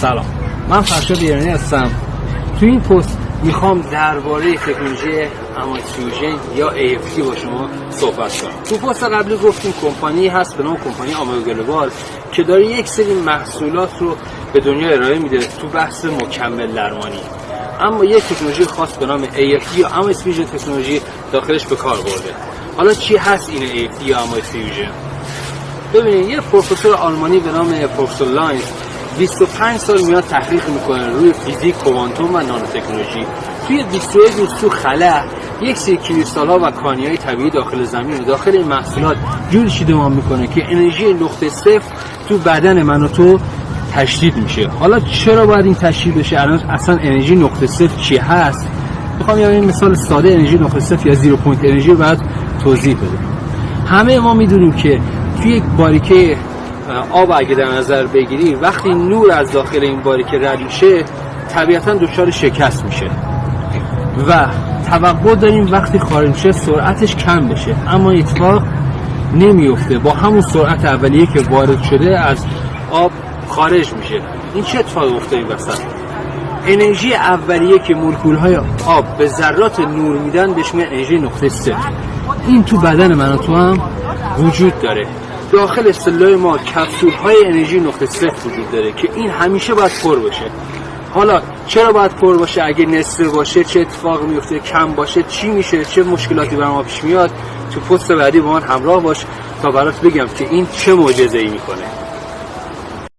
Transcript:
سلام، من فرشاد ایرانی هستم. تو این پست میخوام درباره تکنولوژی امایت فیوژن یا AFT با شما صحبت کنم. تو پست قبلی گفتیم کمپانی هست به نام کمپانی آمگا گلوبال که داره یک سری محصولات رو به دنیا ارائه میده تو بحث مکمل درمانی، اما یک تکنولوژی خاص به نام AFT یا امایت فیوژن تکنولوژی داخلش به کار برده. حالا چی هست این AFT یا امایت فیوژن؟ ببینید، یه پروفسور آلمانی به نام پروفسور لاینز 25 سال میاد تحقیق میکنه روی فیزیک کوانتوم و نانو تکنولوژی. توی 21 روز تو خلا یک سری کریستال‌ها و کانیای طبیعی داخل زمین و داخل این محصولات جوری چیدمان میکنه که انرژی نقطه صفر تو بدن من و تو تشدید میشه. حالا چرا باید این تشدید بشه؟ الان اصلا انرژی نقطه صفر چی هست؟ میخوام یه مثال ساده انرژی نقطه صفر یا زیرو پوینت انرژی رو بعد توضیح بدم. همه ما میدونیم که توی یک باریکه آب اگه در نظر بگیری، وقتی نور از داخل این باریکه رد میشه طبیعتا دچار شکست میشه و توقع داریم وقتی خارج میشه سرعتش کم بشه، اما اتفاق نمیفته. با همون سرعت اولیه که وارد شده از آب خارج میشه. این چه اتفاقی افتاد این وسط؟ انرژی اولیه که مولکول‌های آب به ذرات نور میدن بهش میگن انرژی نقطه صفر. این تو بدن من و تو هم وجود داره. داخل سلول ما کپسول‌های انرژی نقطه صفر وجود داره که این همیشه باید پر باشه. حالا چرا باید پر باشه؟ اگه نصفه باشه چه اتفاقی میفته؟ کم باشه چی میشه؟ چه مشکلاتی برام پیش میاد؟ تو پست بعدی با من همراه باش تا برات بگم که این چه معجزه‌ای میکنه.